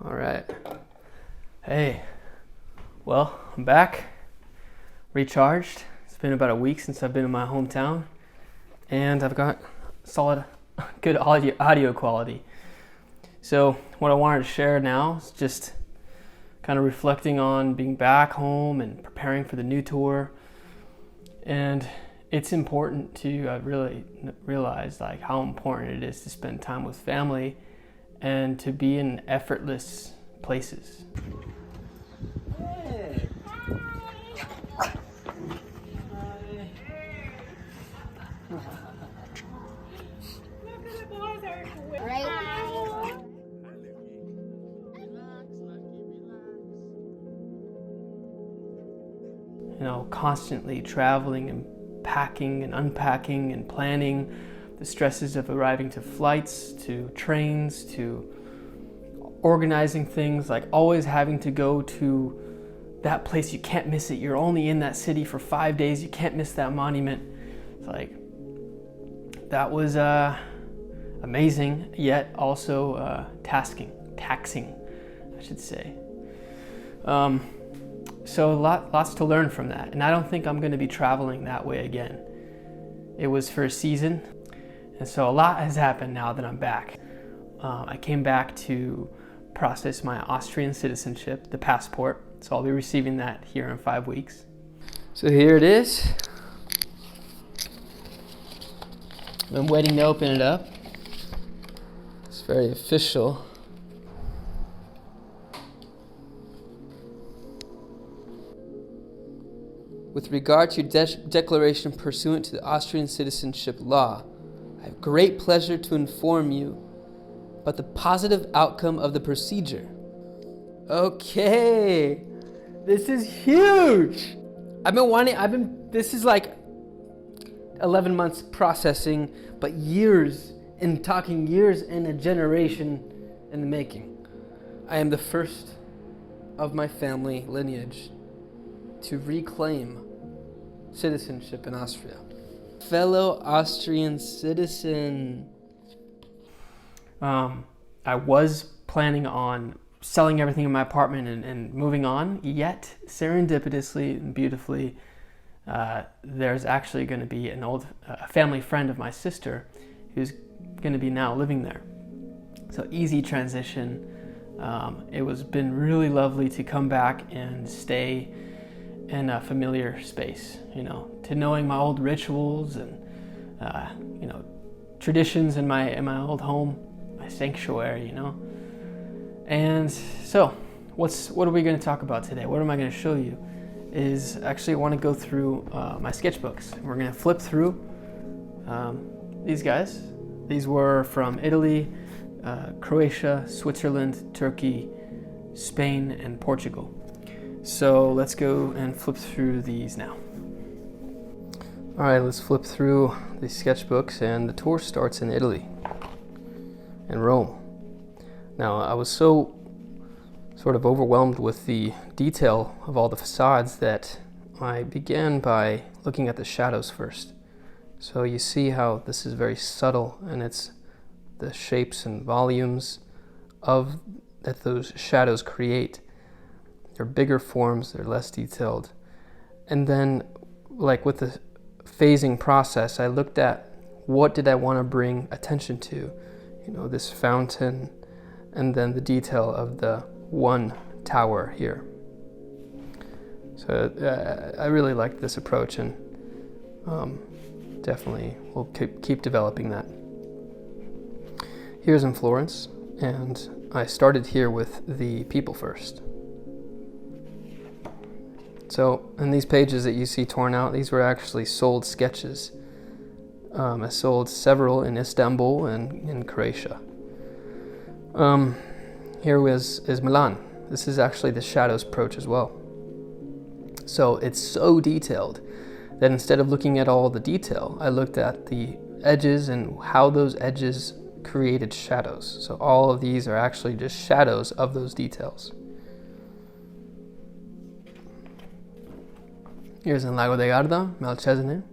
All right. Hey, well, I'm back, recharged. It's been about a week since I've been in my hometown, and I've got solid, good audio quality. So what I wanted to share now is just kind of reflecting on being back home and preparing for the new tour. And it's important to really realize like how important it is to spend time with family and to be in effortless places. Hey. Hi. Look at the boys are right. You know, constantly traveling and packing and unpacking and planning, the stresses of arriving to flights, to trains, to organizing things, like always having to go to that place. You can't miss it. You're only in that city for 5 days. You can't miss that monument. It's like, that was amazing, yet also taxing, I should say. So lots to learn from that. And I don't think I'm going to be traveling that way again. It was for a season. And so a lot has happened now that I'm back. I came back to process my Austrian citizenship, the passport. So I'll be receiving that here in 5 weeks. So here it is. I'm waiting to open it up. It's very official. With regard to your declaration pursuant to the Austrian citizenship law, I have great pleasure to inform you about the positive outcome of the procedure. Okay, this is huge. This is like 11 months processing, but years in a generation in the making. I am the first of my family lineage to reclaim citizenship in Austria. Fellow Austrian citizen. I was planning on selling everything in my apartment and moving on, yet serendipitously and beautifully, there's actually going to be an old family friend of my sister who's going to be now living there. So easy transition. It was been really lovely to come back and stay in a familiar space, you know, to knowing my old rituals and traditions in my old home, my sanctuary, you know. And so what are we going to talk about today? What am I going to show you is actually I want to go through my sketchbooks. We're going to flip through these guys. These were from Italy, Croatia, Switzerland, Turkey, Spain, and Portugal. So let's go and flip through these now. All right, let's flip through these sketchbooks, and the tour starts in Italy, in Rome. Now, I was so sort of overwhelmed with the detail of all the facades that I began by looking at the shadows first. So you see how this is very subtle, and it's the shapes and volumes that those shadows create. They're bigger forms, they're less detailed. And then, like with the phasing process, I looked at what did I want to bring attention to. You know, this fountain, and then the detail of the one tower here. So I really liked this approach, and definitely will keep developing that. Here's in Florence, and I started here with the people first. So, in these pages that you see torn out, these were actually sold sketches. I sold several in Istanbul and in Croatia. Here is Milan. This is actually the shadows approach as well. So it's so detailed that instead of looking at all the detail, I looked at the edges and how those edges created shadows. So all of these are actually just shadows of those details. Here's in Lago de Garda, Malcesine.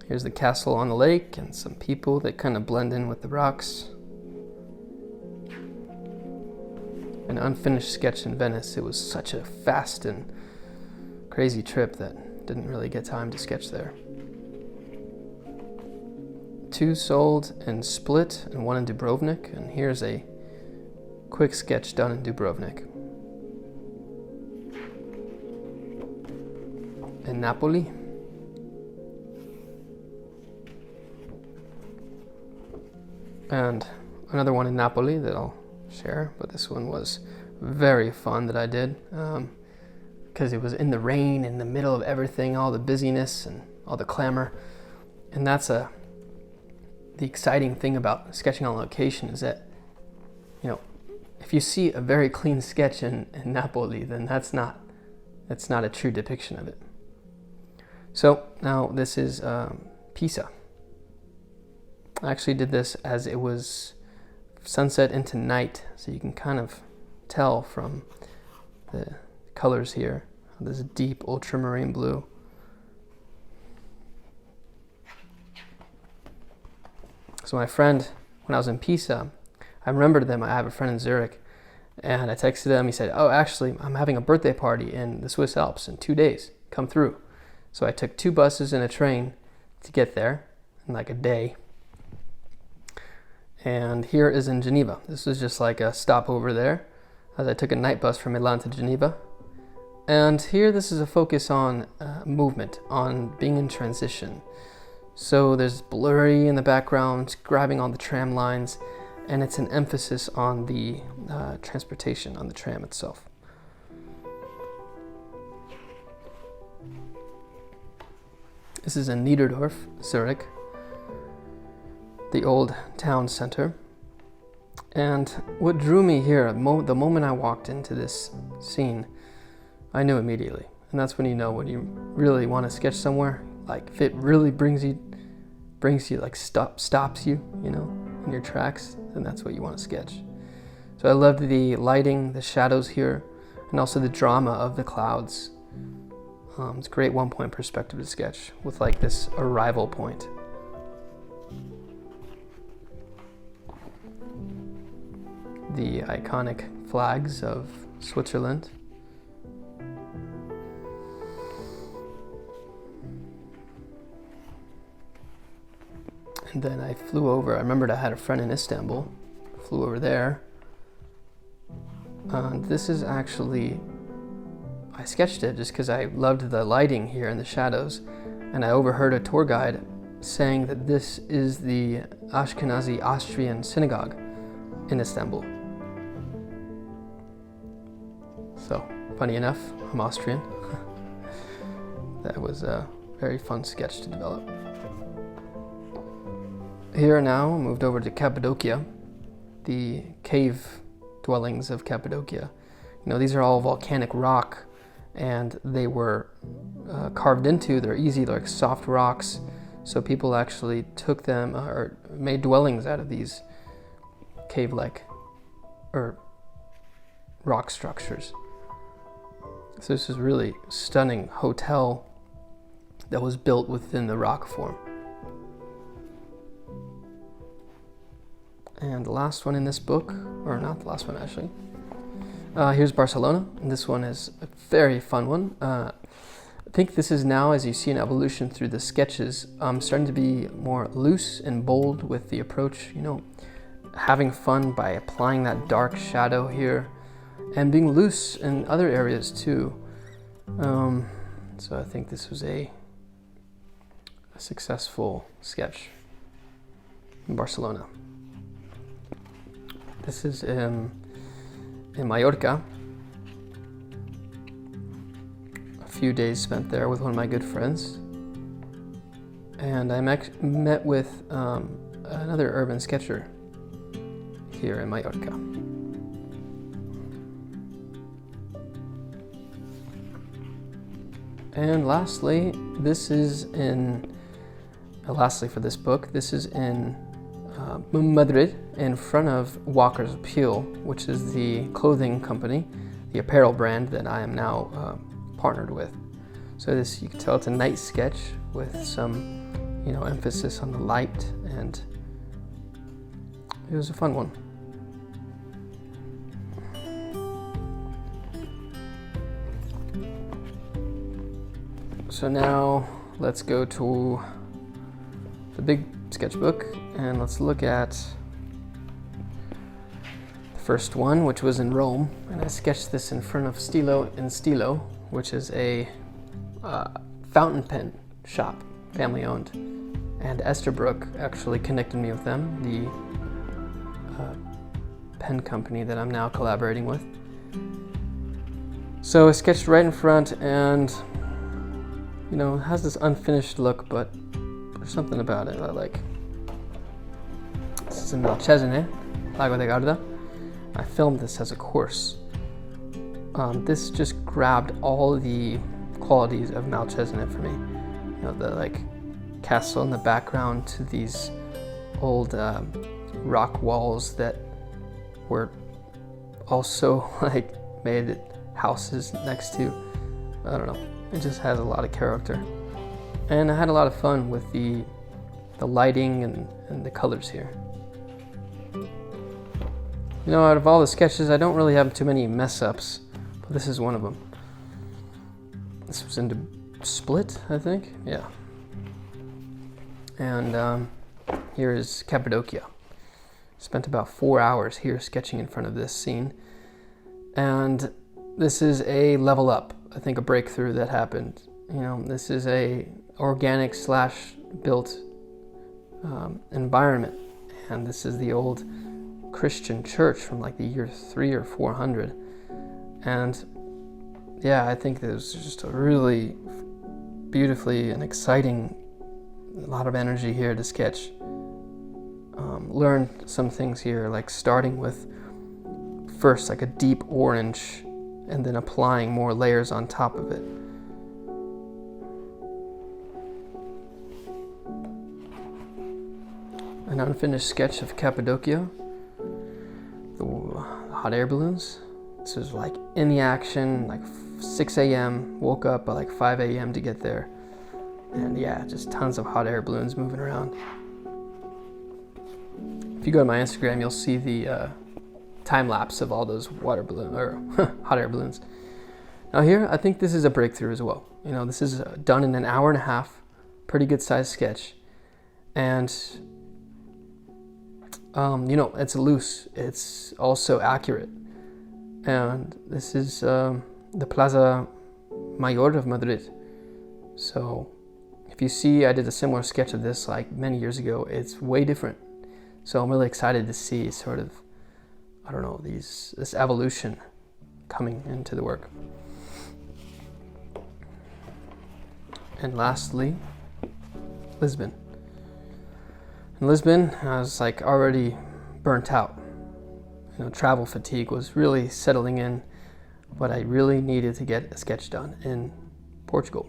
Here's the castle on the lake and some people that kind of blend in with the rocks. an unfinished sketch in Venice. It was such a fast and crazy trip that didn't really get time to sketch there. 2 sold in Split and 1 in Dubrovnik, and here's a quick sketch done in Dubrovnik. In Napoli. And another one in Napoli that I'll share, but this one was very fun that I did because it was in the rain, in the middle of everything, all the busyness and all the clamor. And that's the exciting thing about sketching on location is that, if you see a very clean sketch in Napoli, then that's not a true depiction of it. So now this is Pisa. I actually did this as it was sunset into night, so you can kind of tell from the colors here, this deep ultramarine blue. So my friend, when I was in Pisa, I remembered them. I have a friend in Zurich, and I texted him. He said, "Oh, actually, I'm having a birthday party in the Swiss Alps in 2 days. Come through." So I took 2 buses and a train to get there in like a day. And here is in Geneva. This was just like a stopover there, as I took a night bus from Milan to Geneva. And here, this is a focus on movement, on being in transition. So there's blurry in the background, grabbing on the tram lines, and it's an emphasis on the transportation, on the tram itself. This is in Niederdorf, Zurich, the old town center. And what drew me here, the moment I walked into this scene, I knew immediately. And that's when when you really want to sketch somewhere, like if it really brings you like stops you, in your tracks, then that's what you want to sketch. So I loved the lighting, the shadows here, and also the drama of the clouds. It's a great one-point perspective to sketch with like this arrival point. The iconic flags of Switzerland. And then I flew over. I remembered I had a friend in Istanbul. Flew over there. And this is actually, I sketched it just because I loved the lighting here and the shadows. And I overheard a tour guide saying that this is the Ashkenazi Austrian synagogue in Istanbul. So, funny enough, I'm Austrian. That was a very fun sketch to develop. Here now, moved over to Cappadocia, the cave dwellings of Cappadocia. These are all volcanic rock, and they were carved into. They're easy, they're like soft rocks. So people actually took them or made dwellings out of these cave-like or rock structures. So this is really stunning hotel that was built within the rock form. And the last one in this book, or not the last one actually, here's Barcelona, and this one is a very fun one. I think this is now, as you see an evolution through the sketches, starting to be more loose and bold with the approach, having fun by applying that dark shadow here, and being loose in other areas too. So I think this was a successful sketch in Barcelona. This is in Mallorca. A few days spent there with one of my good friends. And I met with another urban sketcher here in Mallorca. And lastly, lastly for this book, this is in Madrid, in front of Walker's Appeal, which is the clothing company, the apparel brand that I am now partnered with. So this, you can tell it's a night sketch with some, emphasis on the light, and it was a fun one. So now let's go to the big sketchbook and let's look at the first one, which was in Rome. And I sketched this in front of Stilo in Stilo, which is a fountain pen shop, family owned. And Esterbrook actually connected me with them, the pen company that I'm now collaborating with. So I sketched right in front, and you know, it has this unfinished look, but there's something about it I like. This is in Malcesine, Lago de Garda. I filmed this as a course. This just grabbed all the qualities of Malcesine for me. You know, the like castle in the background to these old rock walls that were also like made houses next to. I don't know. It just has a lot of character. And I had a lot of fun with the lighting and the colors here. You know, out of all the sketches, I don't really have too many mess ups, but this is one of them. This was into split, I think. Yeah. And here is Cappadocia. Spent about 4 hours here sketching in front of this scene. And this is a level up, I think a breakthrough that happened. You know, this is a organic / built environment. And this is the old Christian church from like the year 300 or 400. And yeah, I think there's just a really beautifully and exciting, a lot of energy here to sketch. Learned some things here, like starting with first like a deep orange and then applying more layers on top of it. An unfinished sketch of Cappadocia, the hot air balloons. This was like in the action, like 6 a.m., woke up at like 5 a.m. to get there. And yeah, just tons of hot air balloons moving around. If you go to my Instagram, you'll see the time lapse of all those water balloon or hot air balloons. Now here, I think this is a breakthrough as well. You know, this is done in an hour and a half, pretty good sized sketch. And you know, it's loose, it's also accurate. And this is the Plaza Mayor of Madrid. So if you see, I did a similar sketch of this like many years ago. It's way different. So I'm really excited to see sort of, I don't know, this evolution coming into the work. And lastly, Lisbon. In Lisbon, I was like already burnt out. You know, travel fatigue was really settling in, but I really needed to get a sketch done in Portugal.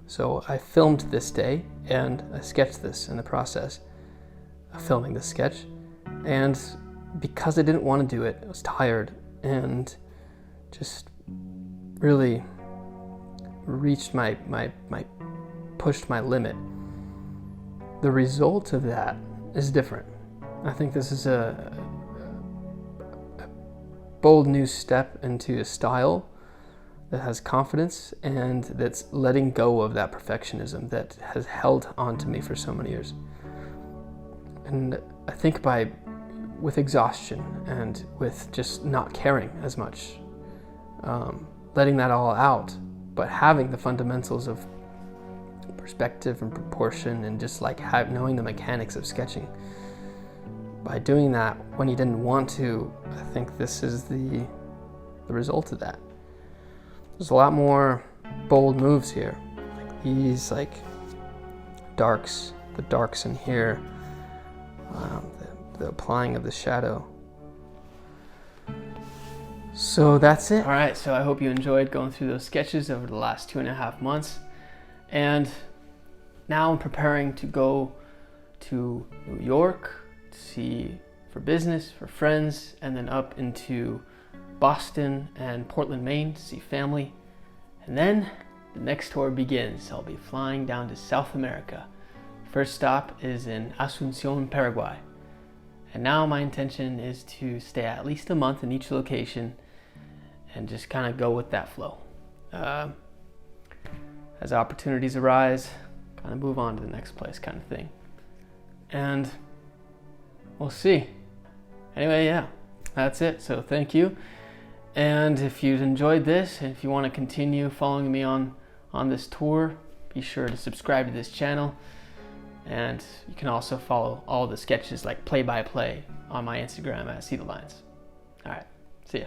So I filmed this day and I sketched this in the process of filming this sketch. And because I didn't want to do it, I was tired and just really reached pushed my limit. The result of that is different. I think this is a bold new step into a style that has confidence and that's letting go of that perfectionism that has held on to me for so many years. And I think with exhaustion and with just not caring as much, letting that all out, but having the fundamentals of perspective and proportion and just like knowing the mechanics of sketching. By doing that when you didn't want to, I think this is the result of that. There's a lot more bold moves here. Like these like darks, the darks in here, the applying of the shadow. So that's it. All right, so I hope you enjoyed going through those sketches over the last 2.5 months. And now I'm preparing to go to New York to see for business, for friends, and then up into Boston and Portland, Maine to see family. And then the next tour begins. I'll be flying down to South America. First stop is in Asunción, Paraguay. And now my intention is to stay at least a month in each location and just kind of go with that flow. as opportunities arise, kind of move on to the next place kind of thing. And we'll see. Anyway, yeah, that's it. So thank you. And if you've enjoyed this, and if you want to continue following me on this tour, be sure to subscribe to this channel. And you can also follow all the sketches, like play-by-play, on my Instagram at seethelines. All right, see ya.